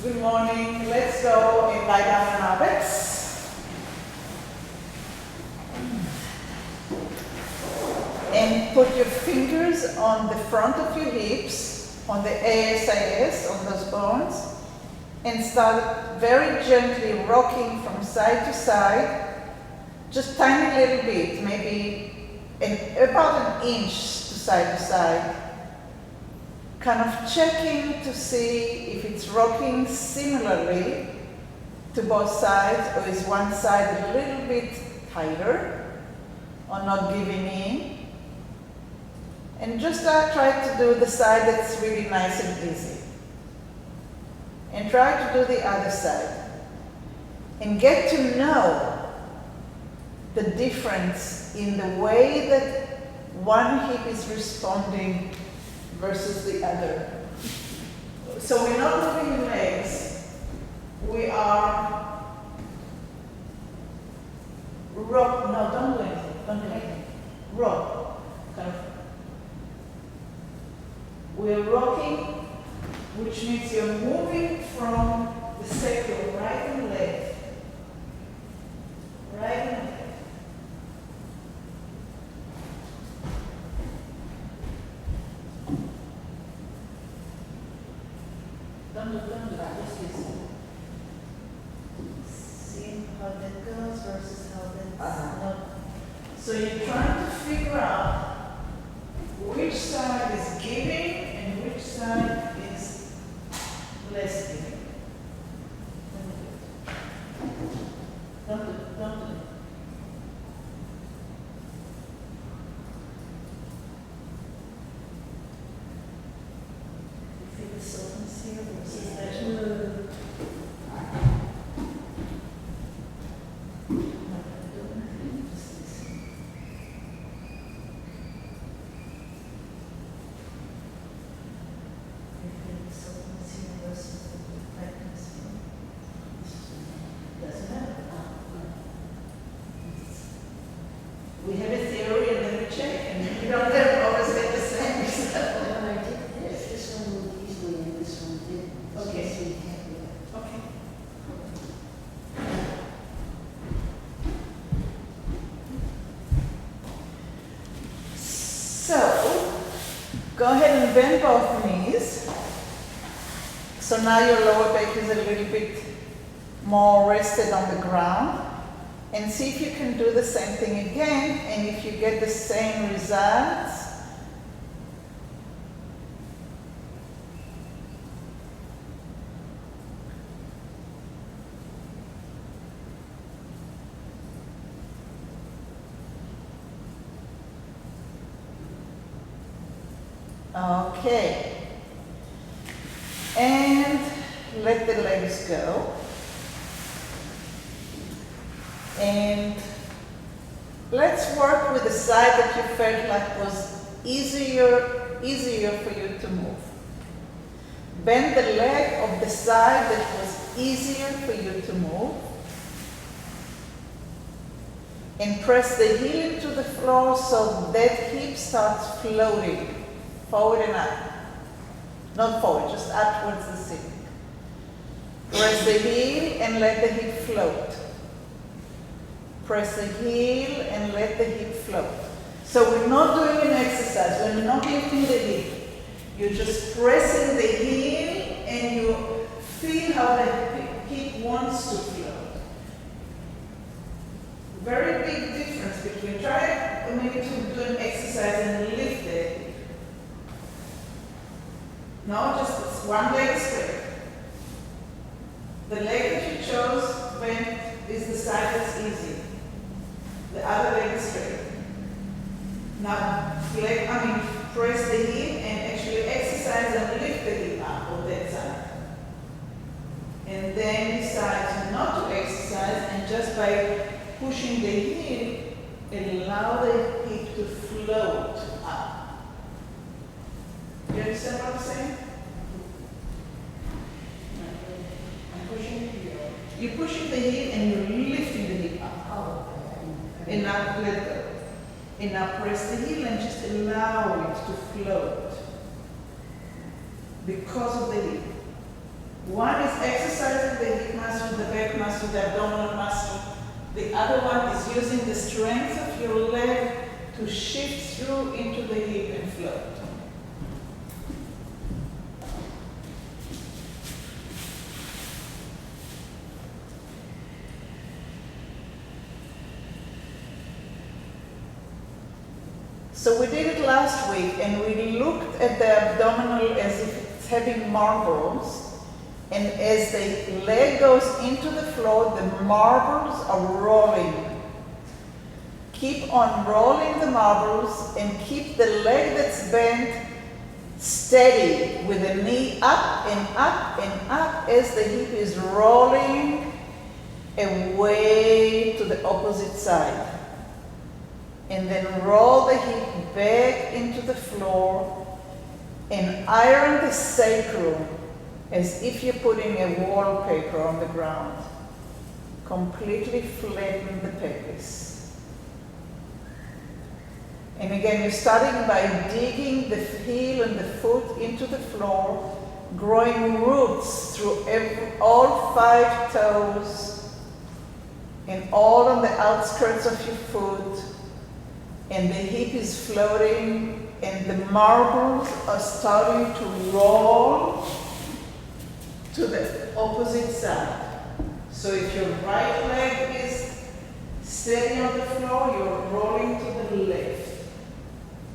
Good morning. Let's go and lie down on our beds. And put your fingers on the front of your hips, on the ASIS, on those bones, and start very gently rocking from side to side, just tiny little bit, maybe about an inch to side, kind of checking to see if it's rocking similarly to both sides, or is one side a little bit tighter, or not giving in. And just try to do the side that's really nice and easy. And try to do the other side. And get to know the difference in the way that one hip is responding versus the other. So we're not moving the legs. We are rock. No, don't do anything. Don't do anything. Rock. Kind of. We're rocking, which means you're moving from the sacrum, right and left. Right and left. Don't do that, just listen. See how that goes versus how that's not. So you're trying to figure out which side is giving and which side is less giving. Don't do it. You feel the softness here versus that? We have a theory and then we check, and we don't always get the same result. When I did this one moved easily and this one didn't. Okay. Okay. Okay. So, go ahead and bend both knees. So now your lower back is a little bit more rested on the ground. And see if you can do the same thing again, and if you get the same results. Okay. And let the legs go. And let's work with the side that you felt like was easier for you to move. Bend the leg of the side that was easier for you to move. And press the heel into the floor so that hip starts floating forward and up. Not forward, just up towards the ceiling. Press the heel and let the hip float. Press the heel and let the hip float. So we're not doing an exercise, we're not lifting the hip. You're just pressing the heel and you feel how the hip wants to float. Very big difference between, try maybe to do an exercise and lift the hip. No, just one leg straight. The leg that you chose bent is the side that's easy. The other leg is straight. Now, press the hip and actually exercise and lift the hip up on that side. And then decide not to exercise, and just by pushing the hip, allow the hip to float up. You understand what I'm saying? I'm pushing it here. You're pushing the hip and you're lifting the hip up. Oh, And now let go. And now press the heel and just allow it to float because of the hip. One is exercising the hip muscle, the back muscle, the abdominal muscle. The other one is using the strength of your leg to shift through into the hip and float. So we did it last week, and we looked at the abdominal as if it's having marbles. And as the leg goes into the floor, the marbles are rolling. Keep on rolling the marbles and keep the leg that's bent steady with the knee up and up and up as the hip is rolling away to the opposite side. And then roll the hip back into the floor and iron the sacrum as if you're putting a wallpaper on the ground. Completely flatten the pelvis. And again, you're starting by digging the heel and the foot into the floor, growing roots through all 5 toes and all on the outskirts of your foot. And the hip is floating and the marbles are starting to roll to the opposite side. So if your right leg is steady on the floor, you're rolling to the left.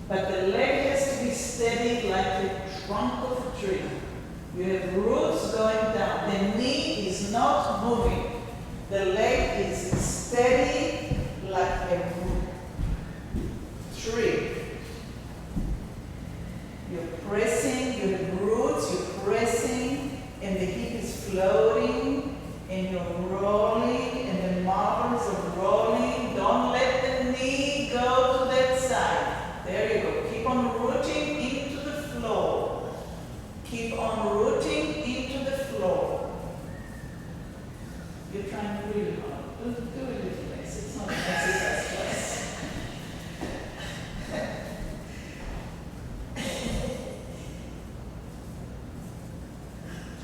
But the leg has to be steady like the trunk of a tree. You have roots going down. The knee is not moving. The leg is steady like a tree. You're pressing, you have roots, you're pressing, and the hip is floating, and you're rolling, and the marbles are rolling. Don't let the knee go to that side. There you go. Keep on rooting into the floor. Keep on rooting into the floor. You're trying really hard. Do it a little less. It's not an exercise class.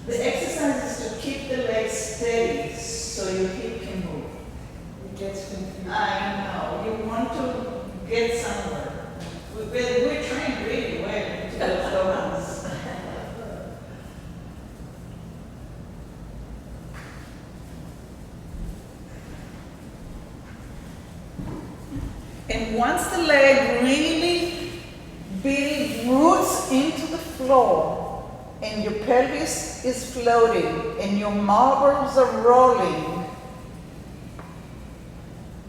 The exercise is to keep the legs steady so your hip can move. It gets confusing. I know. You want to get somewhere. We're trained really well into those domains. And once the leg really builds roots into the floor, and your pelvis is floating, and your marbles are rolling,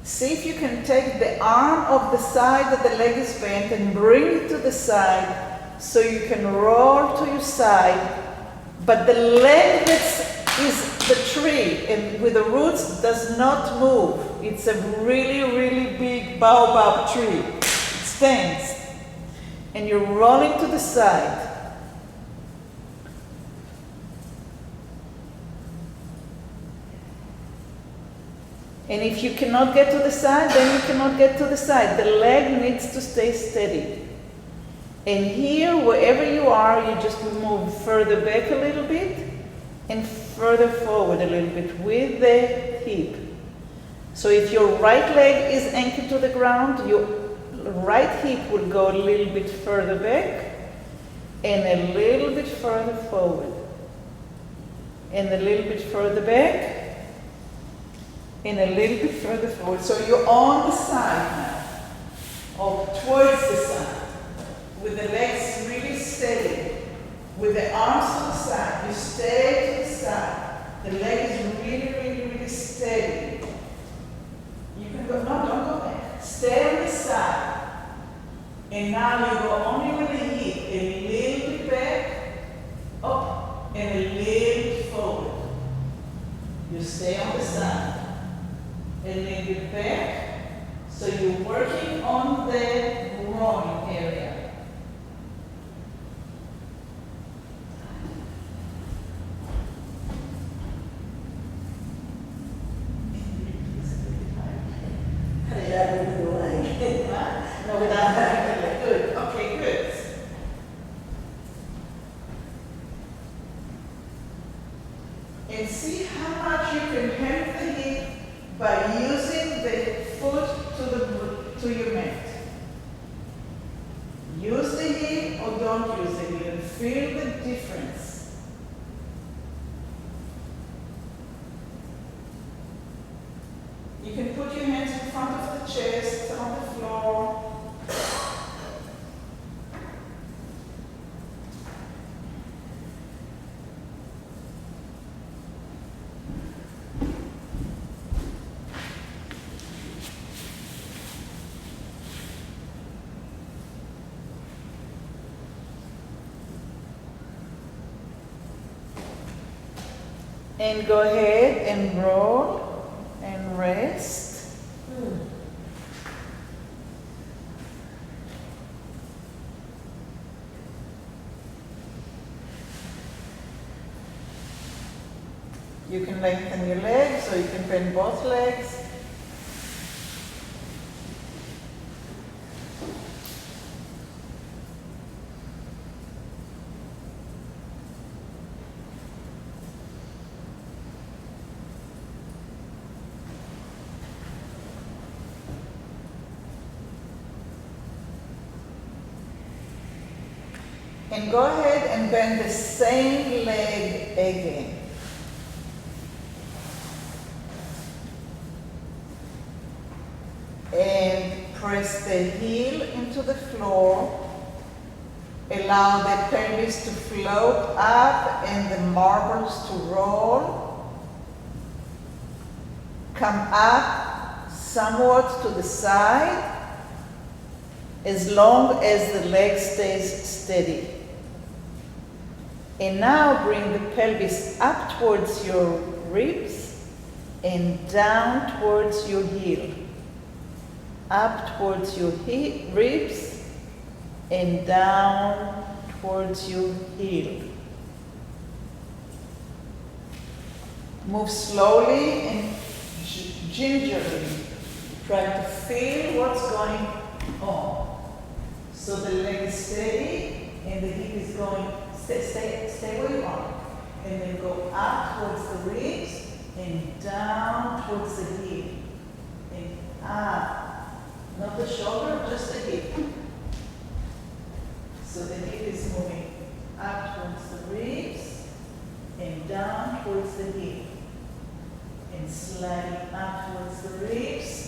see if you can take the arm of the side that the leg is bent and bring it to the side so you can roll to your side, but the leg that is the tree and with the roots does not move. It's a really, really big baobab tree. It stands. And you're rolling to the side. And if you cannot get to the side, then you cannot get to the side. The leg needs to stay steady. And here, wherever you are, you just move further back a little bit and further forward a little bit with the hip. So if your right leg is anchored to the ground, your right hip will go a little bit further back and a little bit further forward. And a little bit further back and a little bit further forward. So you're on the side now, or towards the side, with the legs really steady, with the arms to the side. You stay to the side. The leg is really, really, really steady. You can go, no, don't go back. Stay on the side. And now you go only with the hip, a little bit back, up, and a little bit forward. You stay on the side. A little bit back, so you're working on the groin area. Cut it out of the leg. No, without having to let good. Okay, good. And see how much you can help the hip by using the foot to your mat. Use the hip or don't use the hip and feel the difference. You can put your hands in front of the chest, on the floor. And go ahead and roll and rest. You can lengthen your legs, or you can bend both legs. And go ahead and bend the same leg again. And press the heel into the floor. Allow the pelvis to float up and the marbles to roll. Come up somewhat to the side as long as the leg stays steady. And now bring the pelvis up towards your ribs and down towards your heel. Up towards your ribs and down towards your heel. Move slowly and gingerly. Try to feel what's going on. So the leg is steady and the hip is going. Stay where you are. And then go up towards the ribs and down towards the heel. And up. Not the shoulder, just the hip. So the hip is moving up towards the ribs and down towards the heel. And sliding up towards the ribs.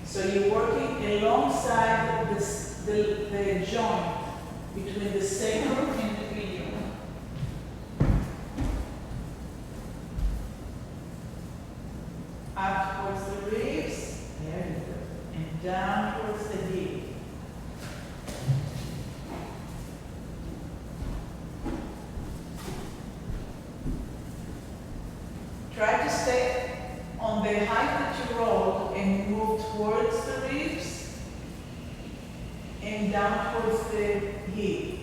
So you're working alongside the joint between the sacrum and the ilium. Up towards the ribs, there you go, and down towards the heel. Try to stay on the height that you rolled and move towards the ribs and down towards the heel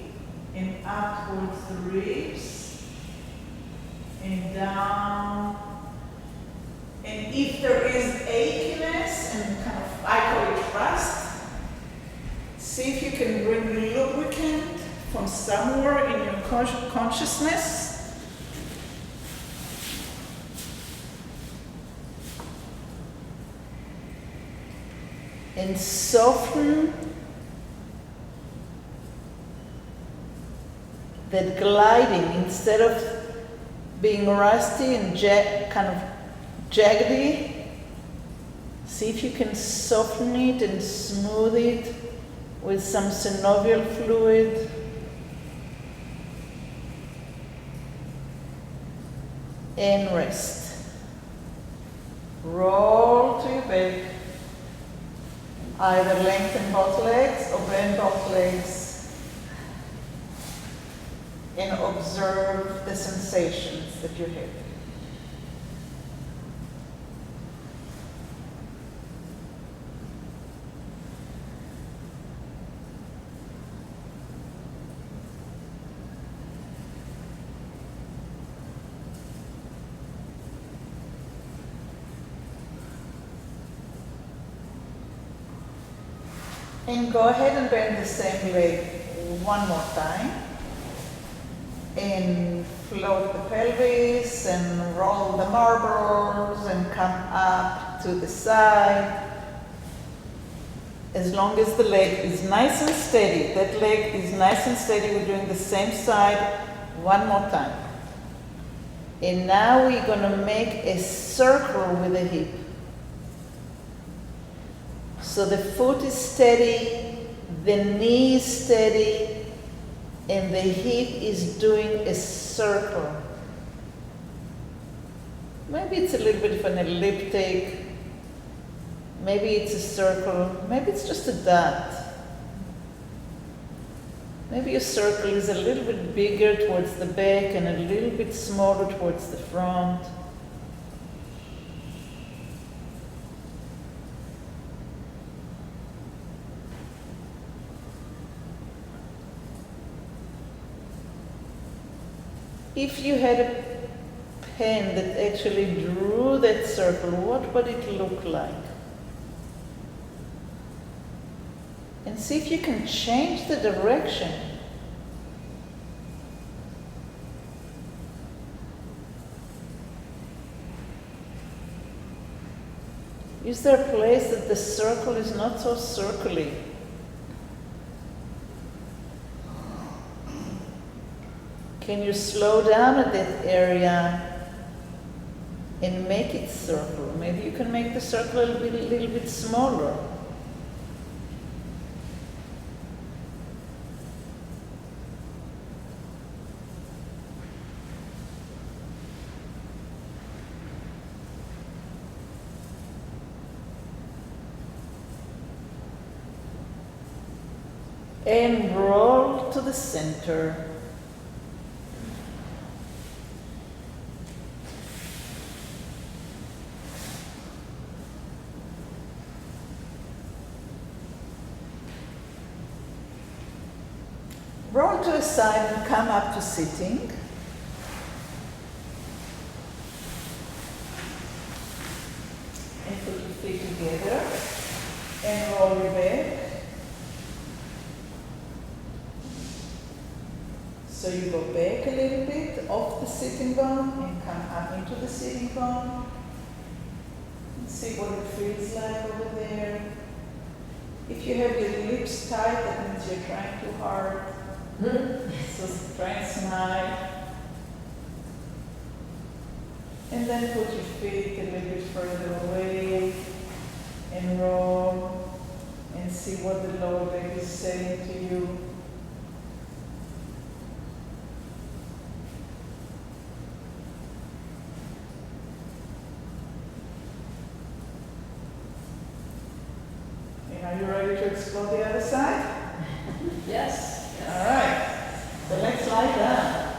and up towards the ribs and down. And if there is achiness and kind of, I call it rust, see if you can bring lubricant from somewhere in your consciousness. And soften that gliding instead of being rusty and kind of jaggedy. See if you can soften it and smooth it with some synovial fluid. And rest. Roll to your back. Either lengthen both legs or bend both legs and observe the sensations that you have. And go ahead and bend the same leg one more time. And float the pelvis and roll the marbles and come up to the side. As long as the leg is nice and steady, that leg is nice and steady, we're doing the same side one more time. And now we're going to make a circle with the hip. So the foot is steady, the knee is steady, and the hip is doing a circle. Maybe it's a little bit of an elliptic, maybe it's a circle, maybe it's just a dot. Maybe your circle is a little bit bigger towards the back and a little bit smaller towards the front. If you had a pen that actually drew that circle, what would it look like? And see if you can change the direction. Is there a place that the circle is not so circly? Can you slow down at that area and make it circle? Maybe you can make the circle a little bit smaller. And roll to the center. Roll to the side and come up to sitting. And put your feet together and roll your back. So you go back a little bit off the sitting bone and come up into the sitting bone. And see what it feels like over there. If you have your lips tight, that means you're trying too hard. So try and smile. And then put your feet a little bit further away and roll and see what the lower leg is saying to you. And are you ready to explore the other side? Yes. All right, so let's lie down.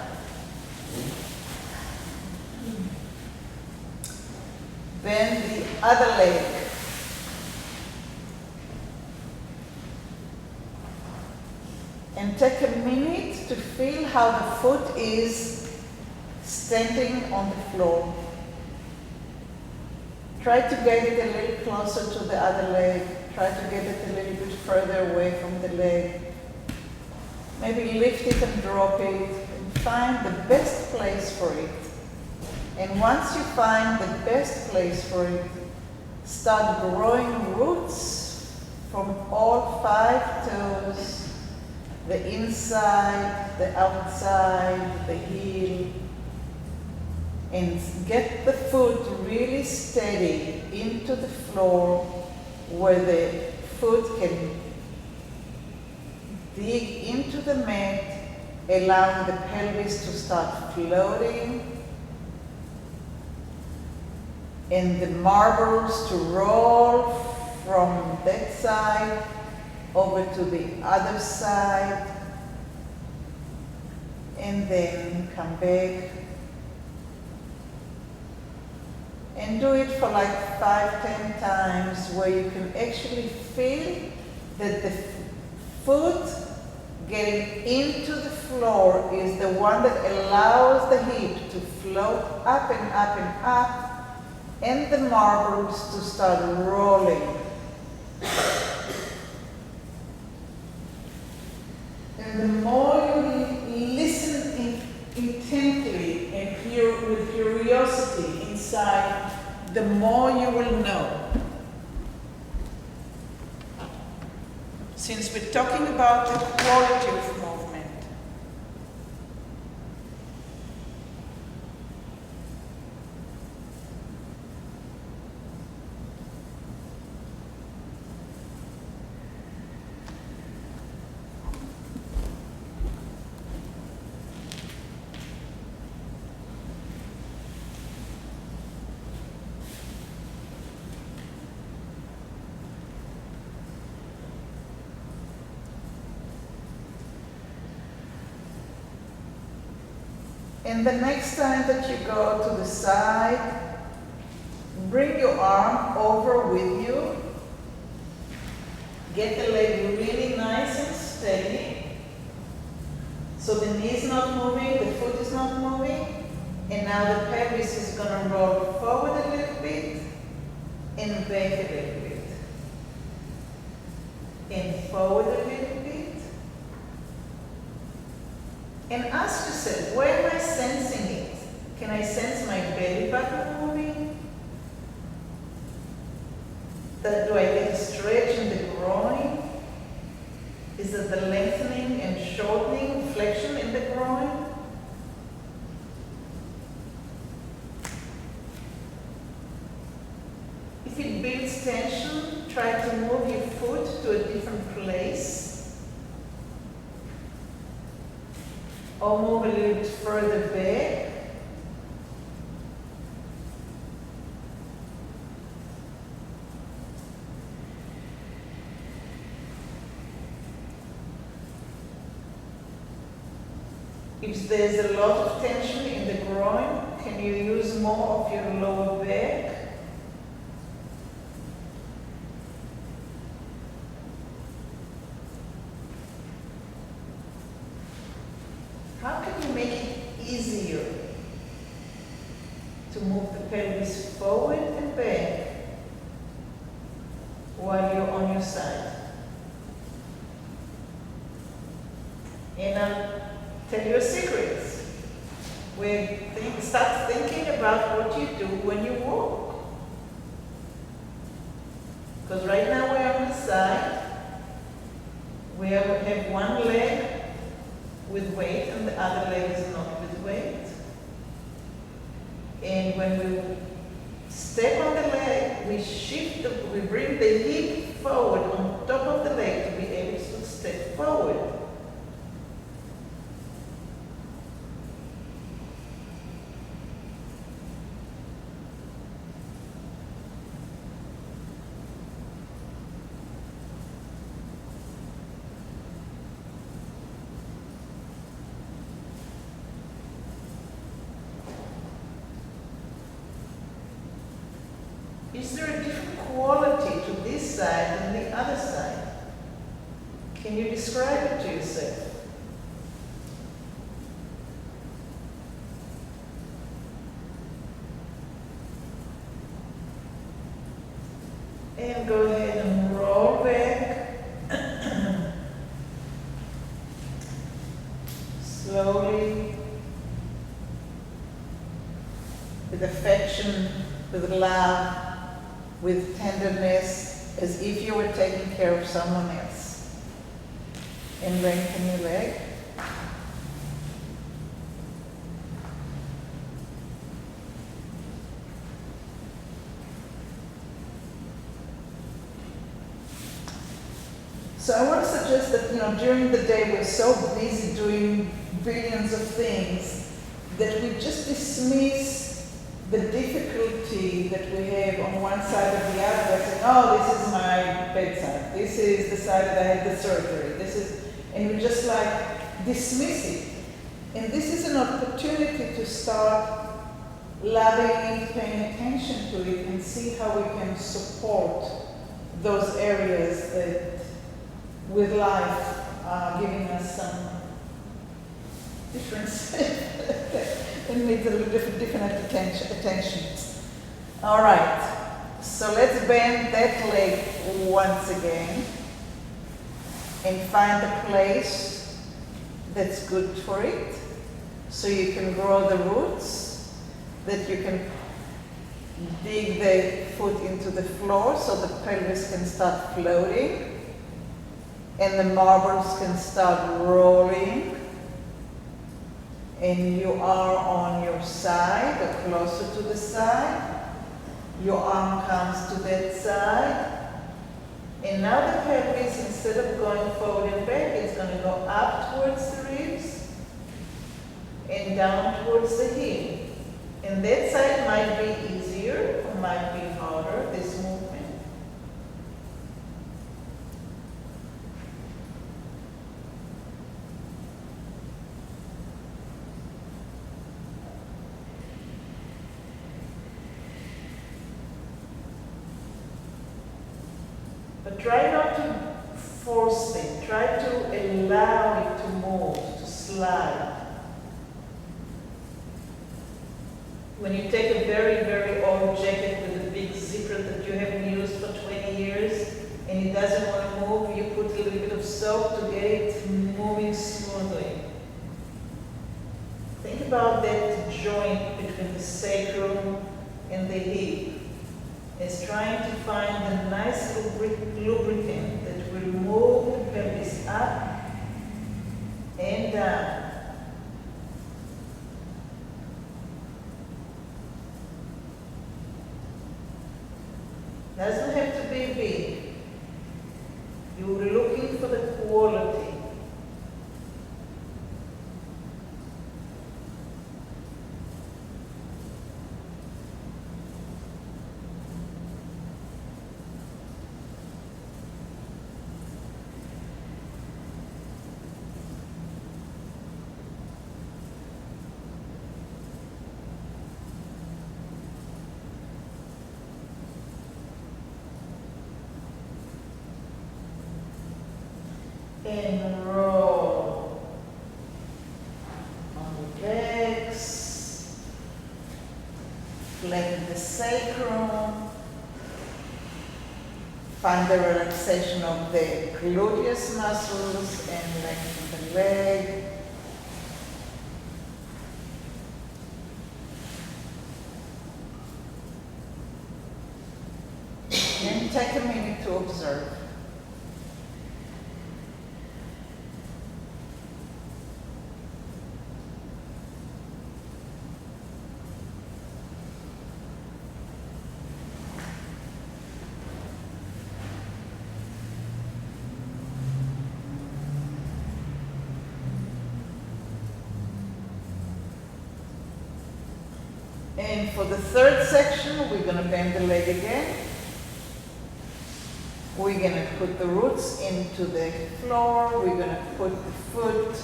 Bend the other leg. And take a minute to feel how the foot is standing on the floor. Try to get it a little closer to the other leg. Try to get it a little bit further away from the leg. Maybe lift it and drop it and find the best place for it. And once you find the best place for it, start growing roots from all 5 toes, the inside, the outside, the heel, and get the foot really steady into the floor where the foot can dig into the mat, allowing the pelvis to start floating and the marbles to roll from that side over to the other side and then come back and do it for like 5-10 times where you can actually feel that the foot getting into the floor is the one that allows the hip to float up and up and up and the marbles to start rolling. And the more you listen intently and with curiosity inside, the more you will know. Since we're talking about the quality of movement, and the next time that you go to the side, bring your arm over with you. Get the leg really nice and steady. So the knee is not moving, the foot is not moving. And now the pelvis is going to roll forward a little bit and back a little bit. And forward a little bit. And ask yourself, where am I sensing it? Can I sense my belly button moving? Do I get a stretch in the groin? Is it the lengthening and shortening, flexion in the groin? If it builds tension, try to move your foot to a different place. Or move a little bit further back. If there's a lot of tension in the groin, can you use more of your lower back? How can you make it easier to move the pelvis forward and back while you're on your side? And I'll tell you a secret. Start thinking about what you do when you walk. Because right now we're on the side. We have one leg with weight and the other leg is not with weight. And when we step on the leg, we bring the hip forward on top of the leg to be able to step forward. Is there a different quality to this side than the other side? Can you describe it to yourself? And go ahead and roll back. Slowly. With affection, with love, with tenderness, as if you were taking care of someone else. And lengthen your leg. So I want to suggest that, during the day we're so busy doing billions of things that we just dismiss the difficulty that we have on one side or the other by saying, oh, this is my bedside, this is the side that I had the surgery, and we just dismiss it. And this is an opportunity to start loving and paying attention to it and see how we can support those areas that with life are giving us some difference and needs a little different attention. All right, so let's bend that leg once again and find a place that's good for it. So you can grow the roots, that you can dig the foot into the floor so the pelvis can start floating and the marbles can start rolling, and you are on your side or closer to the side. Your arm comes to that side, and now the pelvis, instead of going forward and back, is going to go up towards the ribs and down towards the hip. And that side might be easier or might be harder, this movement. But try not to force it. Try to allow it to move, to slide. When you take a very, very old jacket with a big zipper that you haven't used for 20 years and it doesn't want to move, you put a little bit of soap to get it moving smoothly. Think about that joint between the sacrum and the hip as trying to find the nice lubricant that will move the pelvis up and down. Doesn't have to be big. You're looking for the quality. And roll on the legs, flatten the sacrum, find the relaxation of the gluteus muscles and lengthen the leg. And take a minute to observe. And for the third section, we're going to bend the leg again. We're going to put the roots into the floor. We're going to put the foot,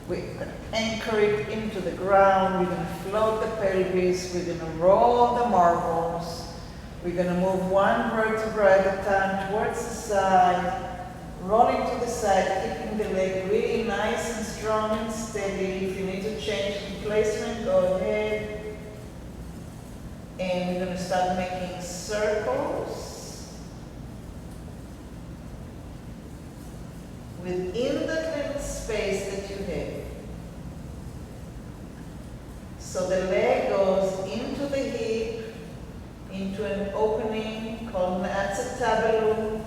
we're going to anchor it into the ground. We're going to float the pelvis. We're going to roll the marbles. We're going to move one vertebra at a time towards the side, rolling to the side, keeping the leg really nice and strong and steady. If you need to change the placement, go ahead. And we're going to start making circles within that little space that you have. So the leg goes into the hip, into an opening called an acetabulum.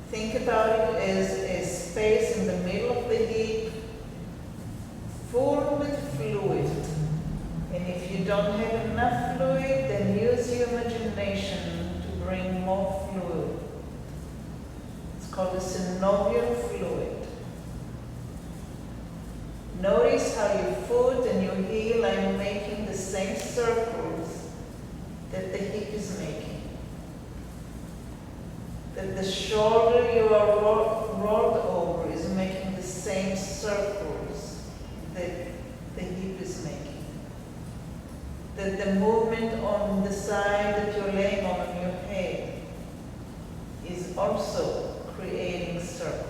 Think about it as a space in the middle of the hip, full with fluid. And if you don't have enough fluid, then use your imagination to bring more fluid. It's called a synovial fluid. Notice how your foot and your heel are making the same circles that the hip is making. That the shoulder you are rolled over is making the same circles that the hip is making. That the movement on the side that you're laying on your head is also creating circles.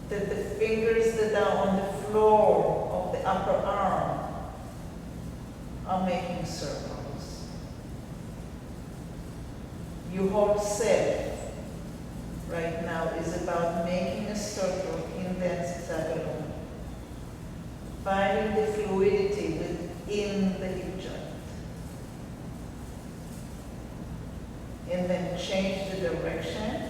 That the fingers that are on the floor of the upper arm are making circles. You hold self right now is about making a circle in the acetabulum, finding the fluidity within the hip joint. And then change the direction.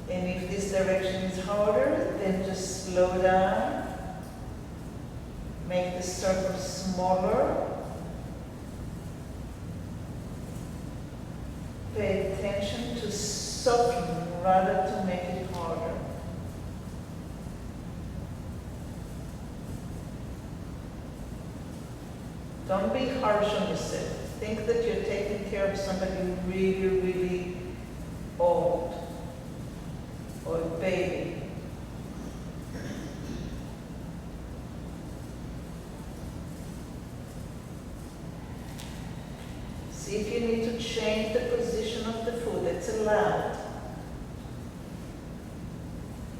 And if this direction is harder, then just slow down. Make the circle smaller. Pay attention to soften rather to make it harder. Don't be harsh on yourself. Think that you're taking care of somebody really, really old or a baby. See if you need to change the position of the foot. It's allowed.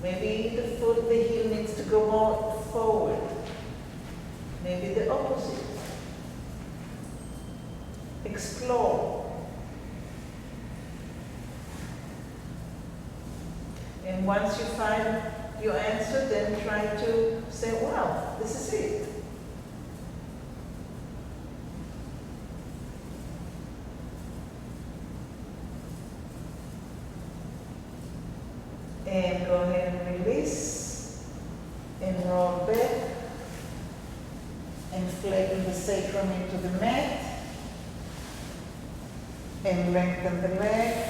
Maybe the foot, the heel needs to go more forward. Maybe the opposite. Explore. And once you find your answer, then try to say, wow, this is it. And go ahead and release and roll back and flatten the sacrum into the mat and lengthen the leg.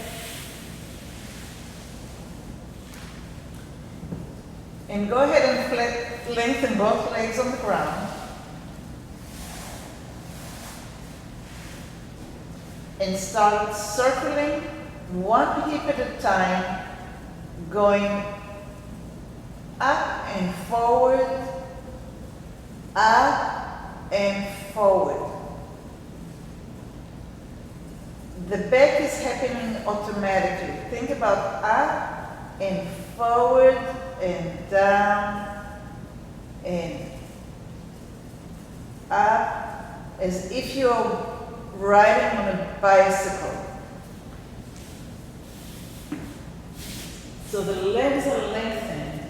And go ahead and lengthen both legs on the ground. And start circling one hip at a time, going up and forward, up and forward. The back is happening automatically. Think about up and forward and down and up, as if you're riding on a bicycle. So the legs are lengthened.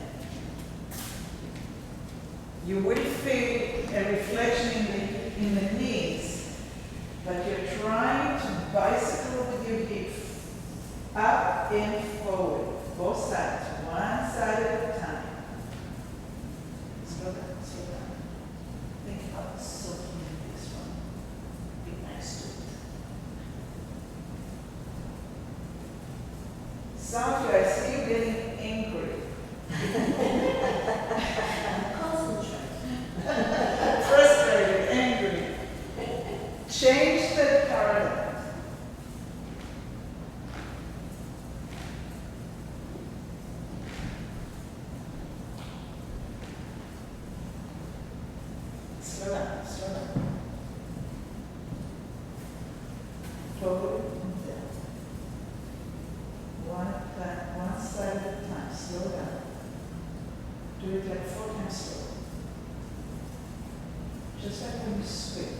You will feel a reflection in the knees, but you're trying to bicycle with your hips up and forward, both sides, one side at a time. Slow down, slow down. Think about soaking in this one. Be nice to it. Some of you, I see you getting angry. Frustrated, angry. Change the paradigm. Slow down, slow down. Forward and down. One side at a time. Slow down. Do it like 4 times slow. Just like when you swim.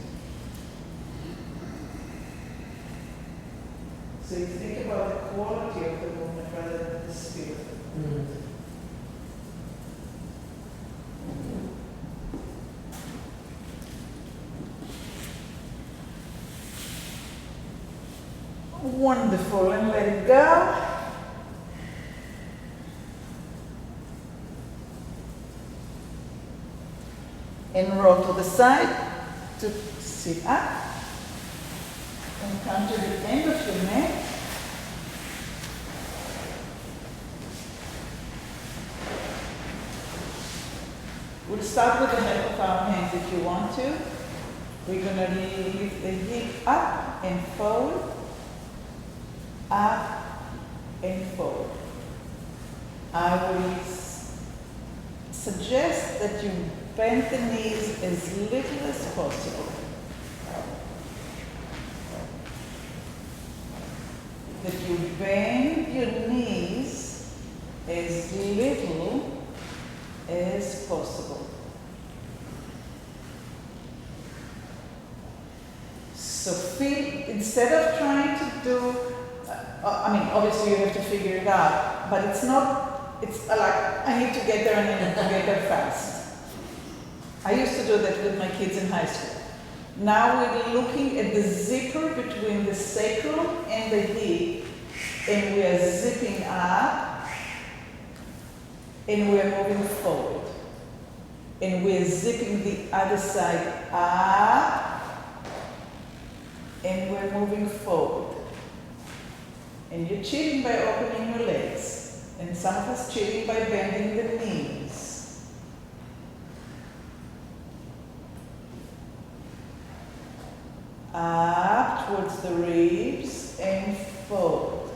So you think about the quality of the movement rather than the speed of it. Wonderful, and let it go. And roll to the side to sit up. And come to the end of your neck. We'll start with the help of our hands if you want to. We're going to lift the hip up and forward, up and forward. I will suggest that you bend the knees as little as possible. That you bend your knees as little as possible. So feel, instead of trying to do, I mean, obviously you have to figure it out, but it's not, it's like, I need to get there and I need to get there fast. I used to do that with my kids in high school. Now we're looking at the zipper between the sacrum and the hip, and we are zipping up, and we are moving forward. And we are zipping the other side up, and we're moving forward. And you're cheating by opening your legs. And some of us cheating by bending the knees. Up towards the ribs and forward.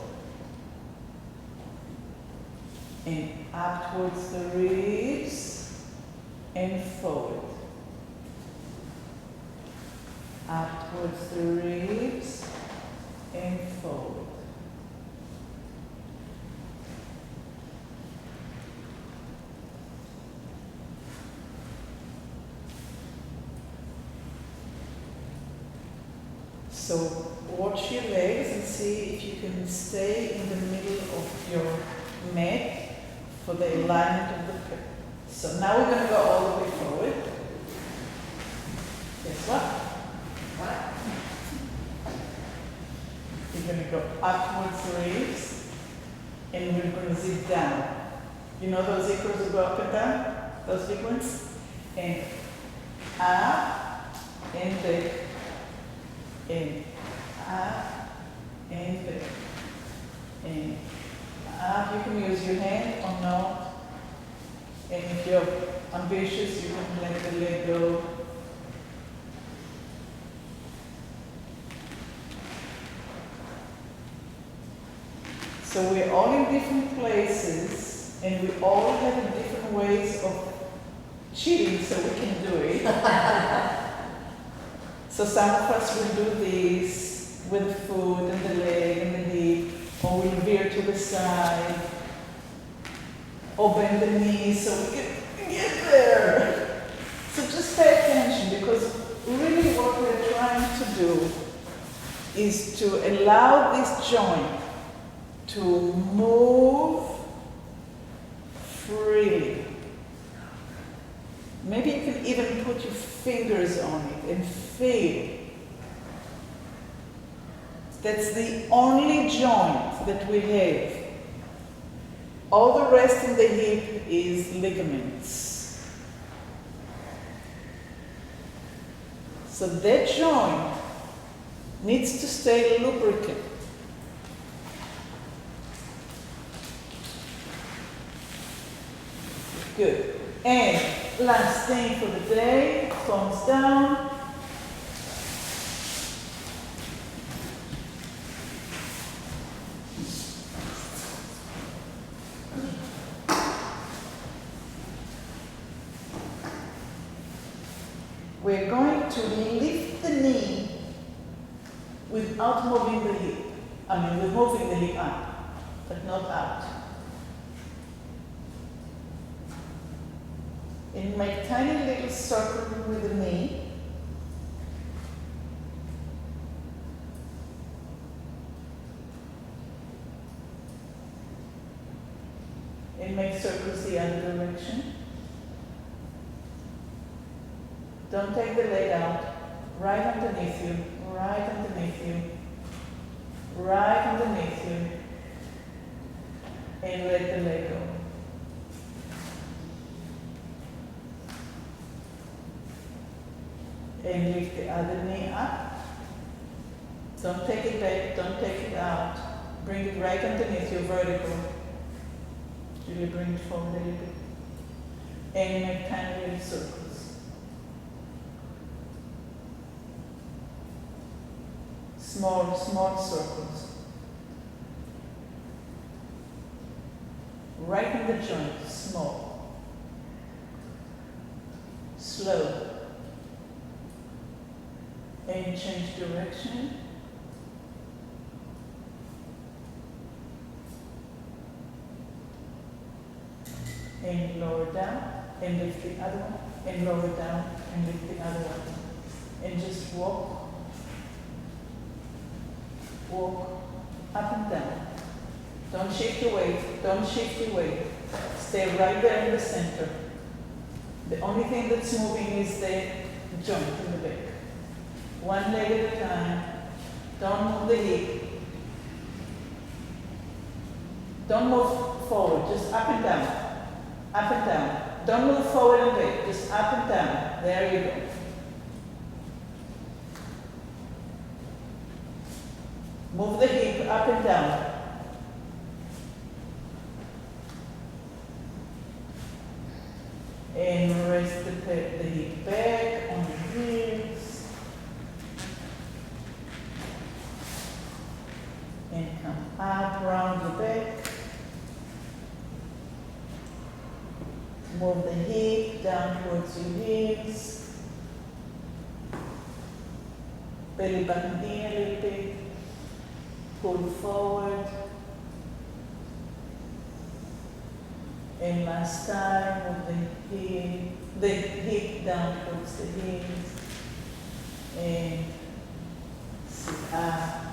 And up towards the ribs and forward. Up towards the ribs and forward. So watch your legs and see if you can stay in the middle of your mat for the alignment of the foot. So now we're going to go all the way forward. Guess what? What? You're going to go up towards the ribs, and we're going to zip down. You know those zippers that go up and down? Those big ones? And up and back. And up and back. And up. You can use your hand or not. And if you're ambitious, you can let the leg go. So we're all in different places, and we all have different ways of cheating so we can do it. So some of us will do this with the foot and the leg and the hip, or we'll veer to the side, or bend the knees so we can get there. So just pay attention, because really what we're trying to do is to allow this joint to move freely. Maybe you can even put your fingers on it and feel. That's the only joint that we have. All the rest in the hip is ligaments. So that joint needs to stay lubricant. Good. And last thing for the day, thumbs down. We're going to lift the knee without moving the hip. I mean, we're moving the hip up, but not out. And make tiny little circle with the knee. And make circles the other direction. Don't take the leg out. Right underneath you, right underneath you, right underneath you. And let the leg go. And lift the other knee up. Don't take it back, don't take it out. Bring it right underneath you, vertical. Really bring it forward a little bit. And make tiny little circles. Small, small circles. Right in the joint, small. Slow. And change direction. And lower down. and lift the other one, and lower down and lift the other one. And just walk, walk up and down. Don't shift your weight, don't shift your weight. Stay right there in the center. The only thing that's moving is the joint in the back. One leg at a time. Don't move the hip. Don't move forward, just up and down. Up and down. Don't move forward and back, just up and down. There you go. Move the hip up and down. And rest the hip back on the heels. And come up, round the back. Move the hip down towards your heels. Belly button in a little bit. Pull forward. And last time, move the hip down towards the heels. And sit up.